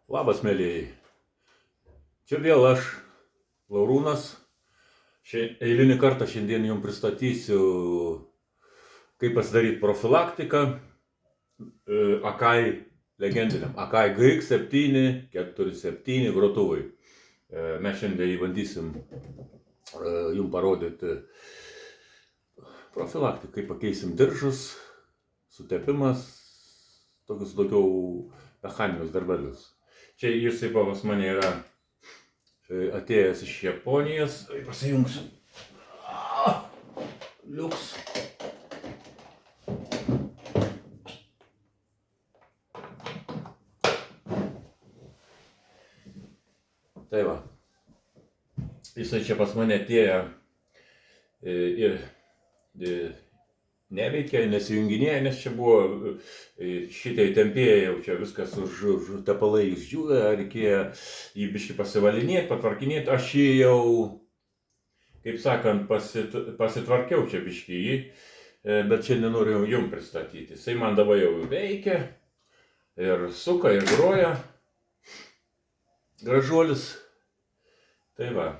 Labas, mėlyjei. Čia vėl aš, Laurūnas. Eilinį kartą šiandien jums pristatysiu, kaip pasidaryti profilaktiką Akai legendiniam Akai GX747 grotuvui. Mes šiandien įbandysim jums parodyti profilaktiką, kaip pakeisim diržus, sutepimas, tokius daugiau mechaninius darbelius. Čia jisai pas mane yra atėjęs iš Japonijos. Pasijungsiu. Liuks. Tai va. Jisai čia pas mane atėjo ir neveikia, nesijunginėja, nes čia buvo šitai tempėja, jau čia viskas už tepalai išdžiūvė, reikėjo jį biškį pasivalinėti, patvarkinėti. Aš jį jau, kaip sakant, pasitvarkiau čia biškį jį, bet šiandien noriu jums pristatyti. Jisai man dabar jau veikia ir suka, ir groja. Gražuolis. Tai va.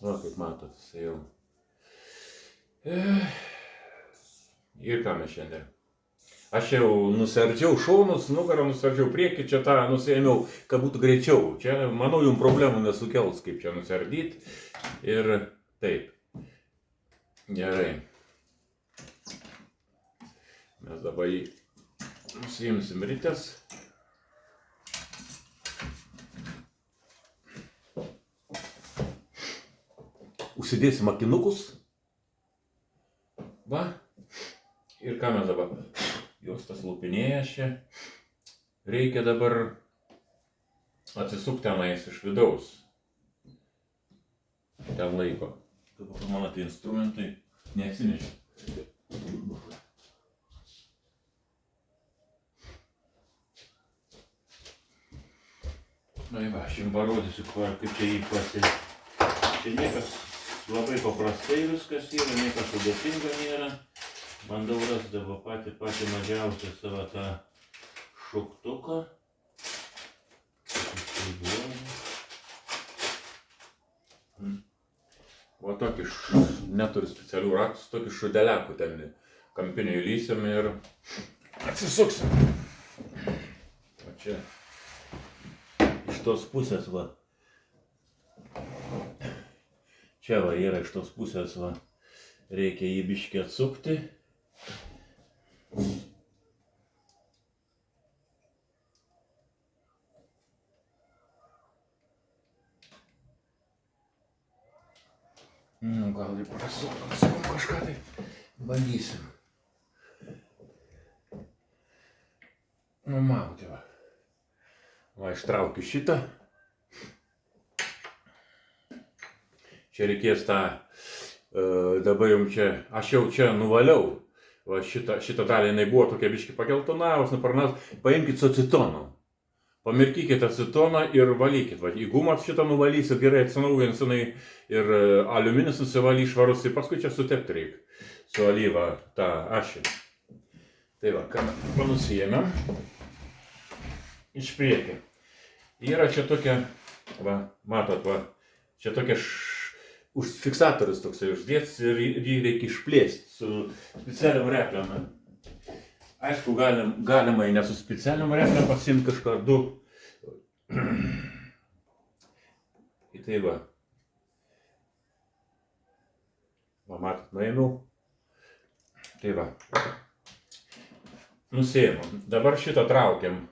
Va, kaip matot, jisai jau. Ir ką mes šiandien? Aš jau nusardžiau šonus, nugarą nusardžiau priekį, čia tą nusiėmiau, kad būtų greičiau. Čia, manau, jums problemų nesukels, kaip čia nusardyti. Ir taip. Gerai. Mes dabar jį nusiimsim ritės. Užsidėsim akinukus. Va. Ir ką mes dabar? Jos tas lupinėja čia. Reikia dabar atsisukti tenais iš vidaus. Ten laiko. Dabar mano tie instrumentai neatsinešiu. Na va, aš jums parodysiu, kaip čia jį Čia niekas labai paprastai viskas yra, niekas sudėtinga nėra. Bandau rasdavo patį mažiausią savo tą šauktuką. Va tokį, neturiu specialių raktus, tokį šudelekų ten kampinį įlysim ir atsisuksim. O čia iš tos pusės va. Čia va yra iš tos pusės va. Reikia jį biškį atsukti. Nu, gal ir prasukom kažką tai. Bandysim. Nu, mauti va. Va, ištraukiu šitą. Čia reikės tą, dabar jums čia, aš jau čia nuvaliau. Va, šitą dalį jinai buvo tokia biškį pageltonavus, nuparnavus. Paimkit su acetonu. Pamirkykit acetoną ir valykit. Va, į gumą šitą nuvalysit, gerai atsinaujins jinai ir aliuminis nusivalys švarus. Ir paskui čia sutepti reikia su alyva tą ašį. Tai va, ką nusijėmėm. Iš priekį. Yra čia tokia, va, matot, va, čia tokia fiksatorius toksai uždėts ir jį reikia išplėsti su specialiam repliam. Aišku, galima ne su specialiam repliam pasiimti kažką du. Į tai va. Va, matot, nueinu. Tai va. Nusiėmam. Dabar šitą traukiam.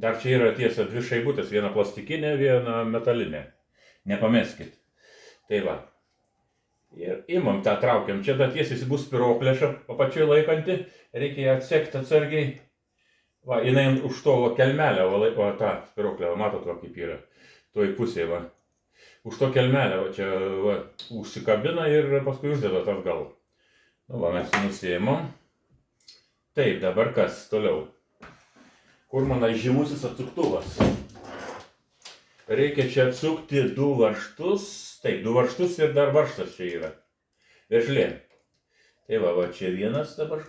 Dar čia yra tiesa dvi šaibutės, viena plastikinė, viena metalinė. Nepameskit. Tai va. Ir imam tą traukiam. Čia dar tiesiai bus spiroklė, apačioje laikanti. Reikia ją atsekti atsargiai. Va, jinai už to kelmelę, va tą spiroklę, matot, va kaip yra. Toj pusėje, va. Už to kelmelę, va čia, va, užsikabina ir paskui uždeda atgal. Nu, va, mes nusiėmam. Taip, dabar kas toliau? Kur mano žymusis atsuktuvas? Reikia čia atsukti 2 varžtus. Taip, 2 varžtus ir dar varžtas čia yra. Veržlė. Tai va, čia vienas dabar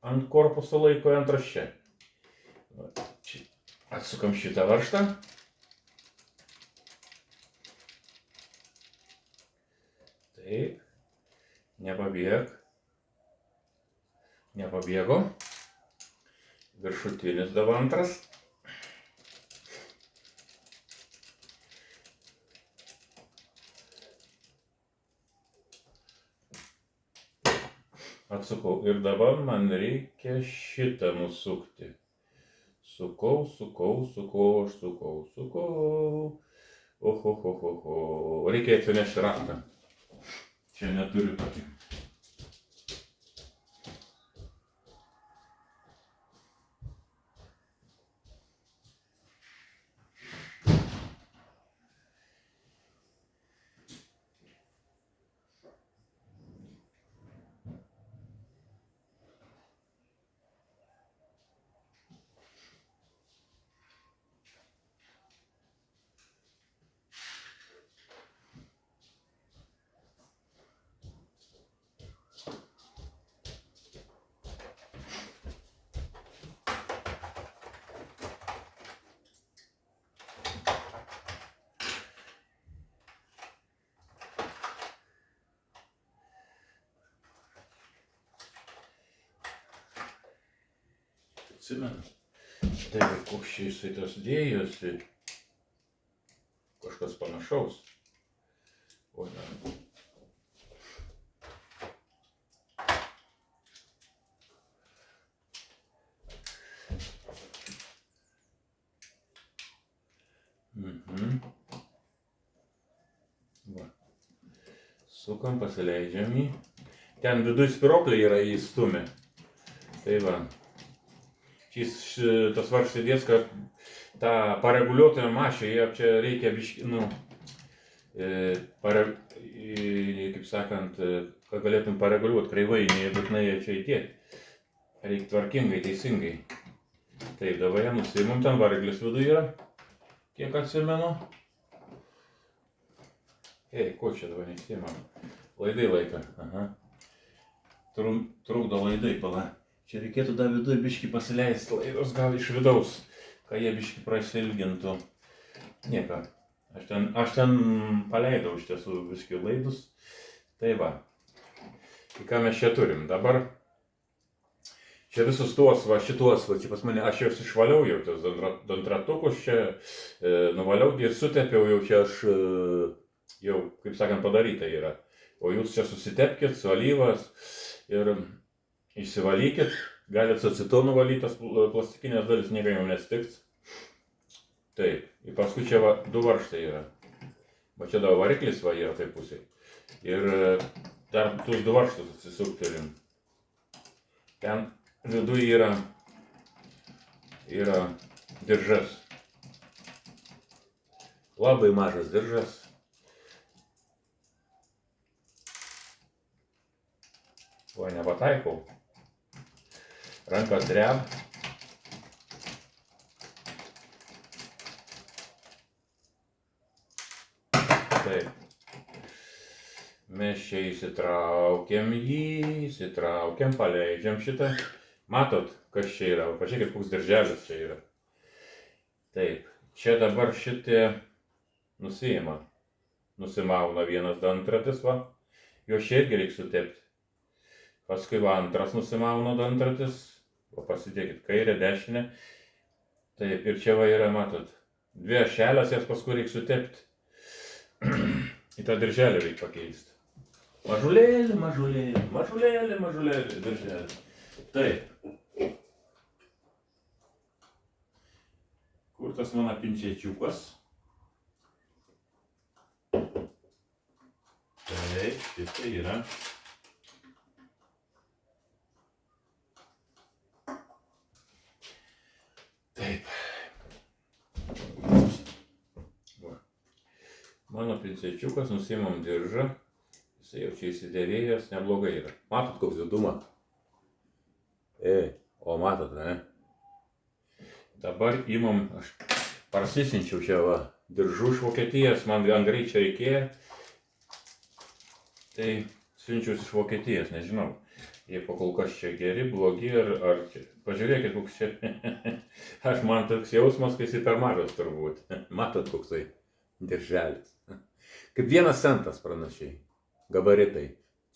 ant korpuso laiko, antras čia. Va, čia. Atsukam šitą varžtą. Taip. Nepabėgo. Viršutinis dabar antras. Atsukau ir dabar man reikia šitą nusukti. Sukau. Oho. Reikia atsinešti raktą. Čia neturiu tokį. Atsimenu. Tai koks čia jisai tas dėjosi. Kažkas panašaus. O ne. Va. Sukam, pasileidžiam jį. Ten viduj spiroklė yra įstumę. Tai va. Šis tas varžtės, kad tą pareguliuotoją mašę, čia reikia biškį, kaip sakant, kad galėtum pareguliuoti kreivai, nebūtinai čia įtiek. Reikia tvarkingai, teisingai. Taip, dabar ją nusimam, ten variklis viduje yra, kiek atsimenu. Ko čia dabar nesimam? Laidai laika. Aha. Trukdo laidai, pala. Čia reikėtų dar viduje biškį pasileisti laidos, gal iš vidaus, kad jie biškį prasilgintų. Nieko. Aš ten paleidau iš tiesų biškį laidus. Tai va. Tai ką mes čia turim? Dabar čia visus tuos, šituos, čia pas mane, aš juos išvaliau jau, tos dantratukus čia nuvaliau ir sutepiau jau čia aš jau, kaip sakant, padaryta yra. O jūs čia susitepkit su alyvas ir išsivalykit, galit su acetonu valytas plastikinės dalis, niekam jau nestiks. Taip, ir paskui čia 2 varžtai yra. Va čia dar variklis va yra taip pusiai. Ir dar tuos 2 varžtus atsisuktelim. Ten viduje yra diržas. Labai mažas diržas. O, nepataikau. Rankas dreb. Taip. Mes čia įsitraukiam jį, paleidžiam šitą. Matot, kas čia yra? Pažiūrėkit, koks dirželis čia yra. Taip. Čia dabar šitie nusiima. Nusimauna vienas dantratis, va. Jo čia irgi reikia sutepti. Paskui va antras nusimauna dantratis. O pasidėkit kairę, dešinę. Taip, ir čia va yra, matot, 2 ašelės, jas paskui reikia sutepti. Į tą dirželį reikia pakeisti. Mažulėlį dirželį. Taip. Kur tas mano pincečiukas? Taip, šitą yra. Taip. Mano pincečiukas, nusimam diržą. Jisai jau čia įsidėvėjęs, neblogai yra. Matot, koks didumą? O matot, ne? Dabar imam, aš prasisinčiau čia va diržų iš Vokietijos, man ant greičio reikėjo. Tai siunčius iš Vokietijos, nežinau. Jie pakol kas čia geri, blogi, ar čia. Pažiūrėkit, koks čia. Man toks jausmas, kai jis per mažas turbūt. Matot, koksai dirželis. Kaip 1 centas pranašiai. Gabaritai.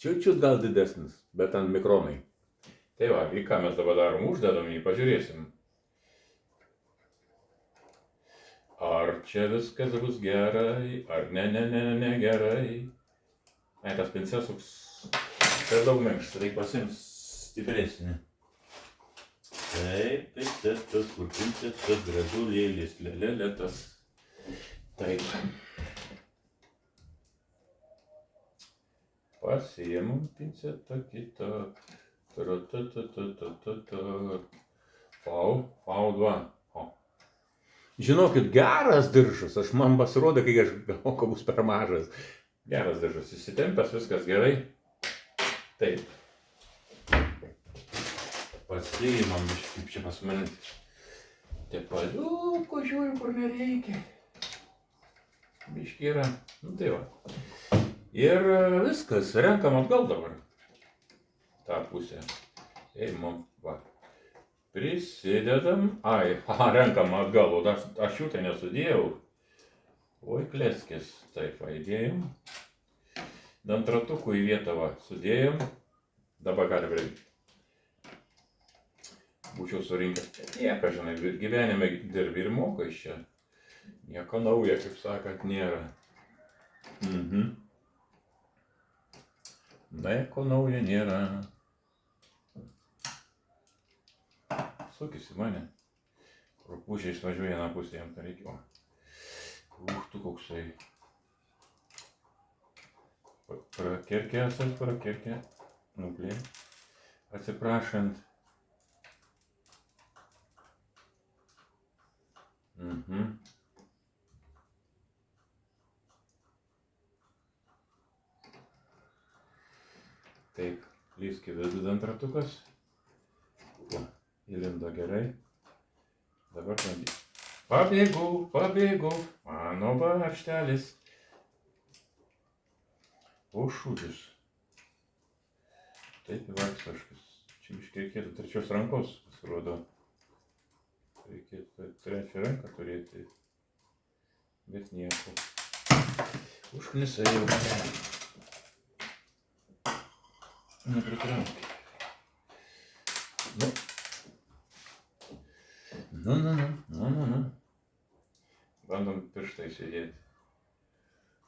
Čiut gal didesnis, bet ant mikronai. Tai va, į ką mes dabar darom, uždedam jį, pažiūrėsim. Ar čia viskas bus gerai, ar ne gerai. Tas pincės toks per daug menkštas, reikia pasiims stipresnį. Taip, tas kur pincės, tas gražulėlis, lėlėtas. Taip. Pasiėmam pincetą kitą. V2. Žinokit, geras diržas, man pasirodė, kai aš galvoju, kad bus per mažas. Geras diržas, įsitempęs, viskas gerai. Taip. Pasiimam, kaip čia pas mane. Tepaliuko žiūriu, kur nereikia. Biški yra. Tai va. Ir viskas, renkam atgal dabar. Ta pusė. Eimam, va. Prisidedam. Renkam atgal, o aš jų tai nesudėjau. Oi, kleskės. Taip, va, įdėjom. Dantratukų į vietą, va, sudėjom. Dabar galim rinkti. Būčiau surinkęs. Nieko, žinai, gyvenime dirbi ir mokai čia. Nieko nauja, kaip sakant, nėra. Nieko nauja nėra. Sukis į mane. Rupūžiai išvažiuoja vieną pusę, jam tai reikia. Tu koksai. Prakerkė. Nuplė. Atsiprašant. Taip, lyski vidų dantratukas. Įlindo gerai. Dabar pabėgau, mano varžtelis. O šūdis. Taip, įvarksaškas. Čia biškai reikėtų 3 rankos, pasirodo. Reikėtų 3 ranką turėti. Bet nieko. Užknisai jau mane. Nepritraukė. Nu. Bandom pirštai sėdėti.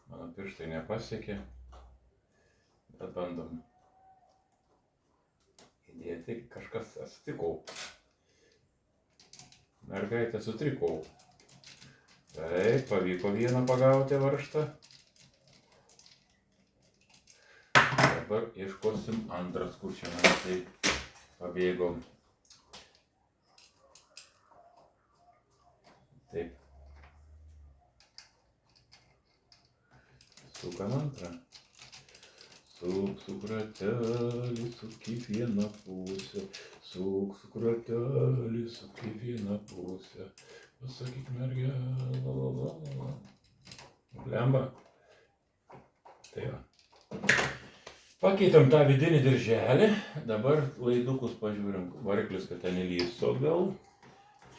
Mano pirštai nepasiekė. Bet bandom įdėti. Kažkas atsitikau. Mergaitę sutrikau. Taip, pavyko vieną pagauti varžtą. Dabar ieškosim antras, kur čia man tai pabėgo. Taip. Sukam antrą. Suk ratelį, suk į vieną pusę. Suk ratelį, suk į vieną pusę. Pasakyk mergelė. Lemba. Tai va. Pakeitam tą vidinį dirželį. Dabar laidukus pažiūrim. Variklis, kad ten įlįstų atgal.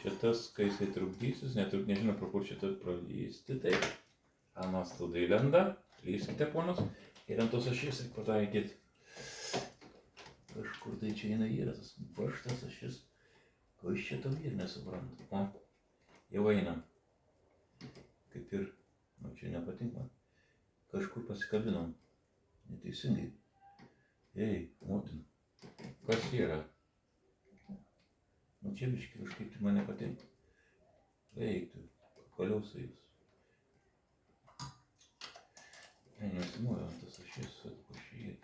Šitas, kai jisai trukdysis, nežinau, pro kur šitą pralįsti. Taip. Anas tada įlenda. Lyskite, ponas. Ir ant tos ašys pataikyti. Kažkur tai čia yra tas varžtas ašis. Ko iš čia tau ir nesuprantu. O, jau einam. Kaip ir, čia nepatinka. Kažkur pasikabinom. Neteisingai. Ei, motin. Kas yra? Čia biškai kažkaip tai man nepatinka. Eik tu, paliausai jūs. Nesimojo ant tas ašis atpašėjai.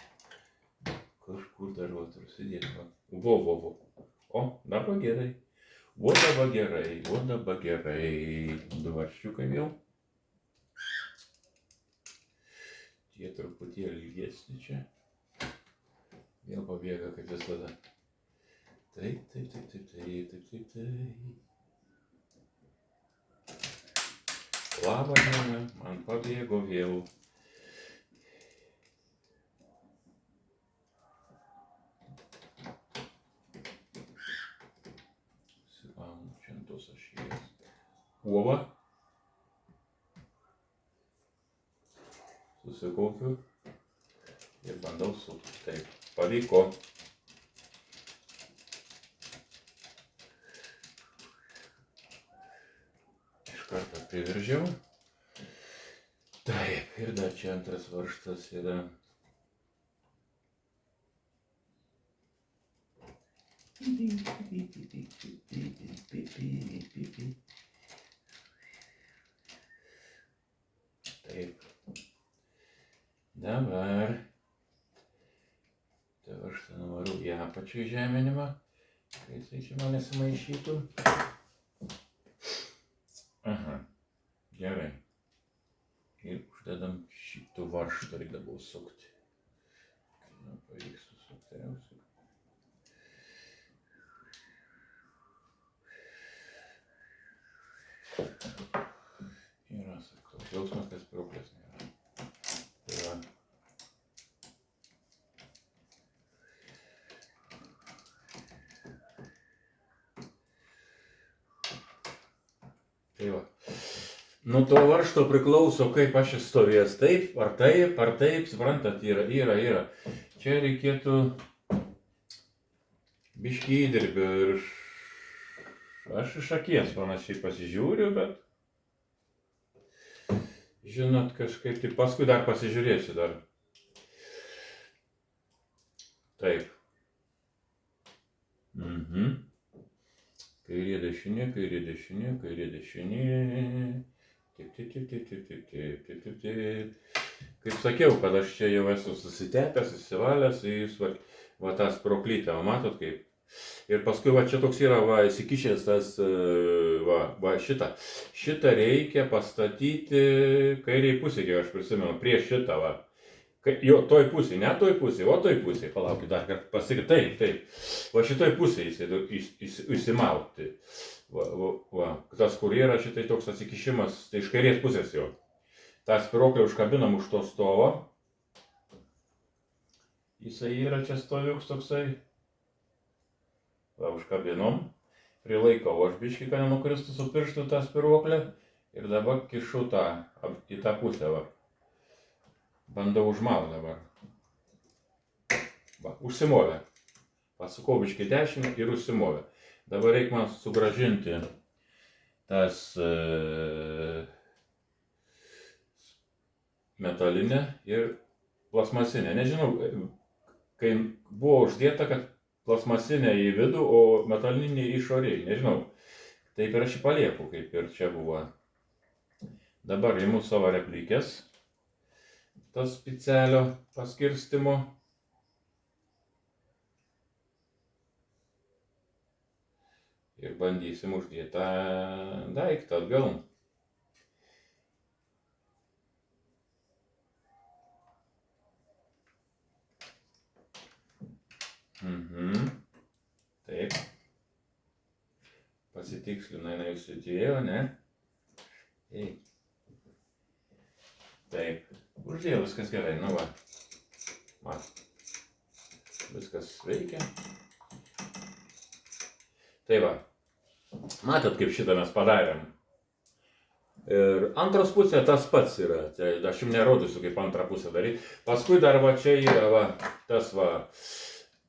Kažkur dar užsidėti. Vo. O, dabar gerai. O dabar gerai. Du varščiukai vėl. Tie truputėlį ilgesni čia. Vėl pabėga kaip visada. Taip. Labą dieną, man pabėgo vėl. Sivaunu čia ant tos ašies. Uova. Susikaupiu ir bandau sukti. Taip, pavyko. Iš karto priveržiau. Taip, ir dar čia antras varžtas yra. Taip. Dabar aš nuvarau į apačią įžeminimą, kai jisai čia man nesimaišytų. Aha, gerai. Ir uždedam šitų varžtų, reikia buvo sukti. Pavyks susukti geriausiai. Yra, sakau, jausmas, kad spyruoklės nėra. Tai va. Tai va. Nuo to varžto priklauso, kaip aš esu stovėjęs, taip, ar taip, suprantat, yra. Čia reikėtų biškį įdirbio ir aš iš akies panašiai pasižiūriu, bet žinot, kažkaip, tai paskui dar pasižiūrėsiu dar. Taip. Kairė dešinė. Taip. Kaip sakiau, kad aš čia jau esu susitepęs, įsivalęs, jūs va tą sproklytę, matot kaip. Ir paskui va čia toks yra va įsikišęs tas, va šitą. Šitą reikia pastatyti kairiai pusė, kiek aš prisimenu, prieš šitą va. Jo, toj pusėje, ne toj pusėje, o toj pusėje, palaukit dar kartą pasakyti, taip. Va šitoj pusėje įsimauti. Va, tas kur yra šitai toks atsikišimas, tai iš kairės pusės jo. tą spyruoklę užkabinam už to stovo. Jisai yra čia stoviuks toksai. Va, užkabinom. Prilaikau aš biškį, kad nenukristų su pirštu tą spyruoklę. Ir dabar kišu tą į tą pusę. Va. Bandau užmauti dabar. Va, užsimovė. Pasukau biškį dešinę ir užsimovė. Dabar reikia man sugrąžinti tas metalinę ir plasmasinę. Nežinau, kai buvo uždėta, kad plasmasinė į vidų, o metalinė į išorį. Nežinau. Taip ir aš jį palieku, kaip ir čia buvo. Dabar imu savo replikės. Tas specialio paskirstimo. Ir bandysim uždėti tą daiktą atgal. Taip. Pasitikslinu, jinai užsidėjo, ne? Taip. Uždėjau, viskas gerai, nu va. Mat. Viskas veikia. Tai va. Matot, kaip šitą mes padarėm. Ir antros pusė tas pats yra. Tai aš jums nerodysiu, kaip antrą pusę daryti. Paskui dar va čia yra va, tas va.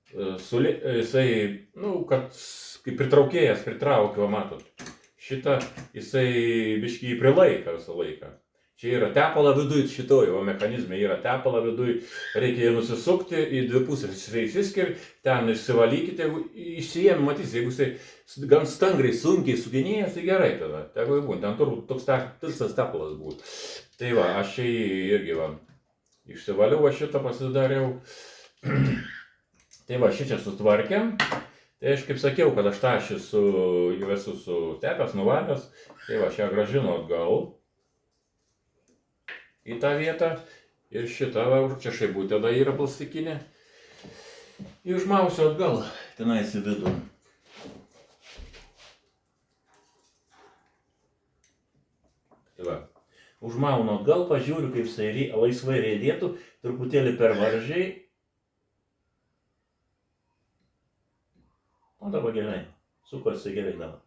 Jisai, nu, kad kaip pritraukėjas pritraukia, va, matot. Šitą jisai biškį prilaika visą laiką. Čia yra tepala viduj, šitoj, o mechanizme yra tepala viduj, reikia jį nusisukti, į dvi pusės jisai išsiskiria, ten išsivalykite, jeigu išsijėmė, matys, jeigu jisai gan stangriai, sunkiai sukinėjęs, tai gerai tada, tegu jį būtų, ten turbūt toks tilstas tepalas būtų. Tai va, aš čia irgi va, išsivaliau, aš šitą pasidariau, tai va, šičia sutvarkėm, tai aš kaip sakiau, kad aš tą jau esu sutepęs, nuvalęs, tai va, aš ją grąžinu atgal. Į tą vietą ir šitą, va, čia šaibutė tada yra plastikinė. Ir užmausiu atgal, tenais į vidų. Tai va, užmaunu atgal, pažiūriu, kaip jisai laisvai riedėtų, truputėlį per varžiai. O dabar gerai, sukasi gerai dabar.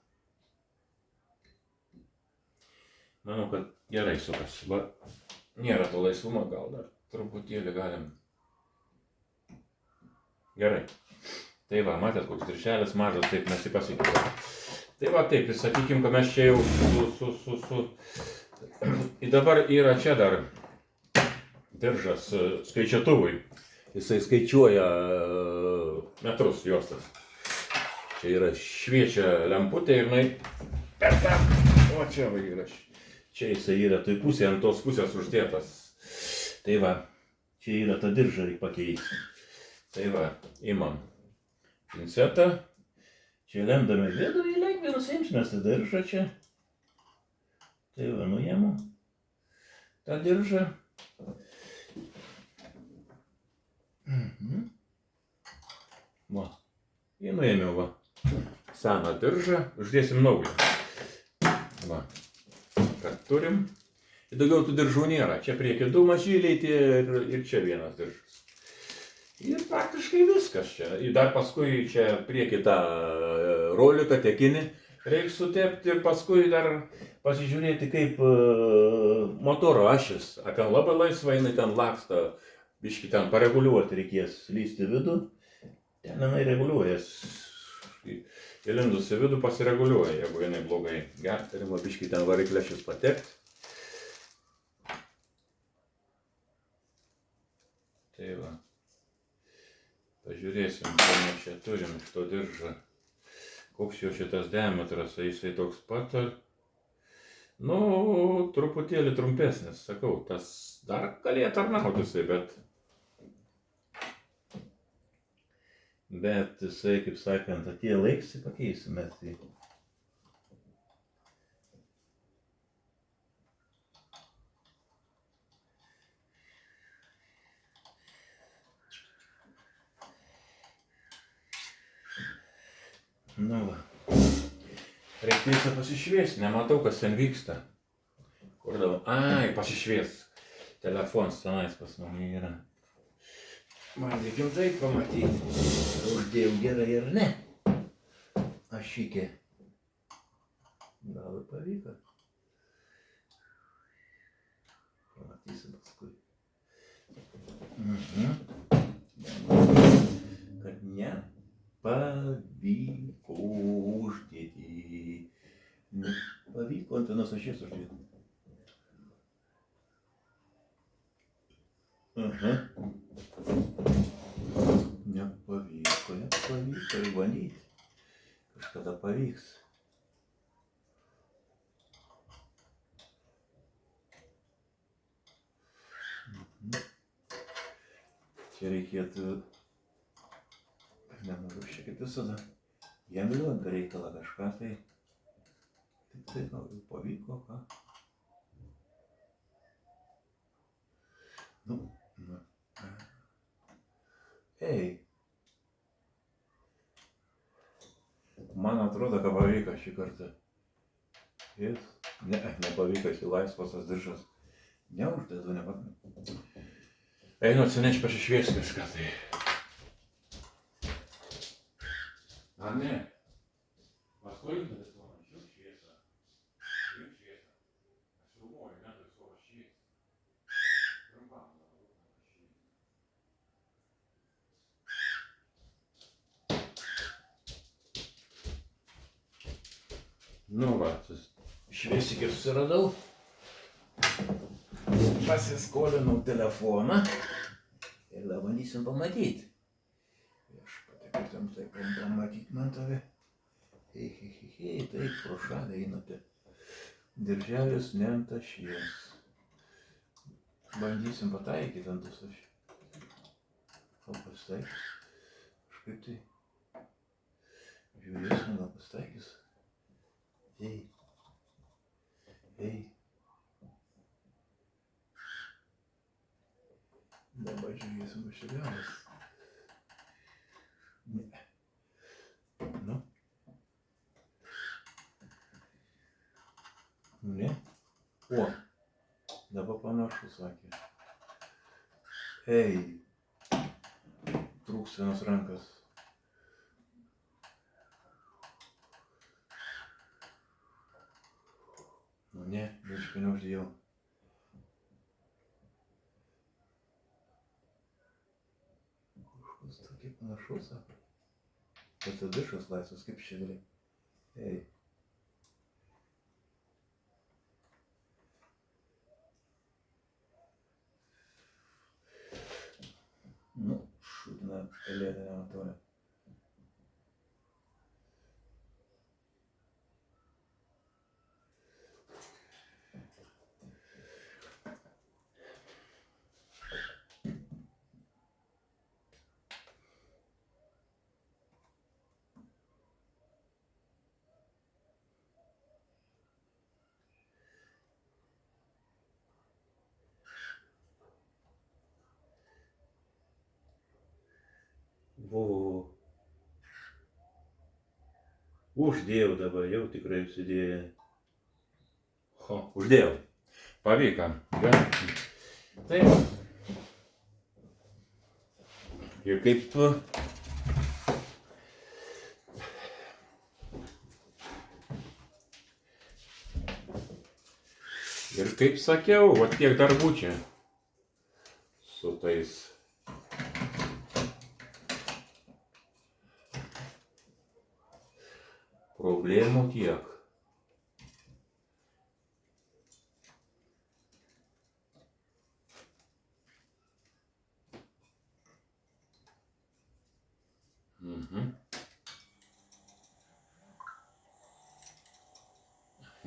Manau, kad gerai sukasi. Va, nėra to laisvumo, gal dar truputėlį galim. Gerai. Tai va, matėt, koks viršelis mažas, taip mes jį pasikeitėme. Tai va taip, sakykim, kad mes čia jau Ir dabar yra čia dar diržas skaičiatuvui. Jisai skaičiuoja metrus juostas. Čia yra šviečia lemputė ir per tą. O čia va yra. Čia jisai yra toj pusėje, ant tos pusės uždėtas. Tai va, čia yra ta dirža, reikia pakeisti. Tai va, imam pincetą. Čia lendame vidų, į lengvai nusiimsime tą diržą čia. Tai va, nuėmu tą diržą. Va, jį nuėmiau va. Seną diržą, uždėsim naują. Va, kad turim. Ir daugiau tų diržų nėra. Čia prieki 2 mažyliai ir čia vienas diržas. Ir praktiškai viskas čia. Ir dar paskui čia prieki tą roliką tekinį reiks sutepti ir paskui dar pasižiūrėti, kaip motoro ašis. Ar ten labai laisvai jinai ten laksta, biškį ten pareguliuoti reikės, lysti vidų. Ten jinai reguliuojas. Įlindus į vidų pasireguliuoja, jeigu jinai blogai. Galima biškį ten variklešis patepti. Tai va. Pažiūrėsim, ką mes čia turim iš to diržo. Koks jo šitas diametras, jisai toks pat. Nu, truputėlį trumpesnis, sakau, tas dar galėjo tarnauti jisai, bet jisai, kaip sakant, atėjo laiks, pakeisime tai. Nu va, reikės pasišviesti, nematau, kas ten vyksta. Kur dabar? Ai, pasišvies. Telefonas tenais pas mane yra. Man reikia taip pamatyti. Uždėjau gerai ir ne. Ašykė. Gal ir pavyko. Pamatysim paskui. Kad ne. Pavyko uždėti. Pavyko ant vienos ašies uždėti. Nepavyko, ir bandyti. Kažkada pavyks. Čia reikėtų nenoriu šiek kaip visada jemliuot reikalą kažką tai. Tai gal jau pavyko, ką? Nu. Ei. Man atrodo, kad pavyko šį kartą. Nepavyko šį laisvas tas diržas. Neuždėdu, nepavyko. Einu atsinešti pasišviesti kažką tai. Ar ne? Paskui telefoną, žiūrėk šviesą. Žiūrėk šviesą. Aš filmuoju, neturiu savo šviesą. Trumpam dabar šviesą. Nu va, šviesį kaip susiradau. Pasiskolinau telefoną. Ir dabar bandysim pamatyti. Kaip tam taip pamatyti man tave. Taip, pro šalį einate. Dirželis ne ant ašies. Bandysim pataikyti ant tos ašies. Gal pasitaikys? Kažkaip tai. Žiūrėsim, gal pasitaikys. Ei. Dabar žiūrėsim, aš čia gavęs. Ne. Nu. Ne. O. Dabar panašu, sakė. Ei, trūks vienas rankas. Nu ne, biškai neuždėjau. Kažkas tokie panašus, sako. Bet tas dišas laisvas kaip šiandien. Ei. Nu, šūdina pelėdinė matolė. Vo. Uždėjau dabar, jau tikrai užsidėjau. Ho, uždėjau. Pavyko. Taip. Ir kaip sakiau, va tiek darbų čia su tais. Problemų tiek.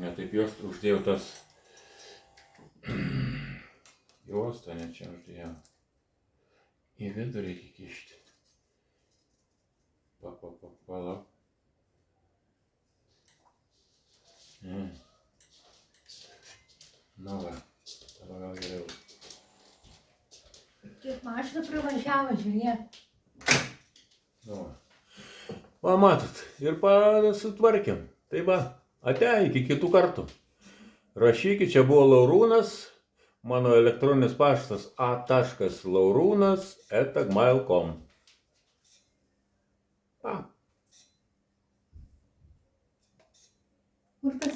Ne taip jos uždėjau tas juostą, ne čia uždėjau. Į vidų reikia kišti. Palauk. Nu va, tada gal geriau. Kiek mašina privažiavo, žiūrėk. Nu va. Va, matot, ir pasitvarkėm. Tai va, ate, iki kitų kartų. Rašykit, čia buvo Laurūnas, mano elektroninis paštas a.laurūnas@gmail.com. Kur tas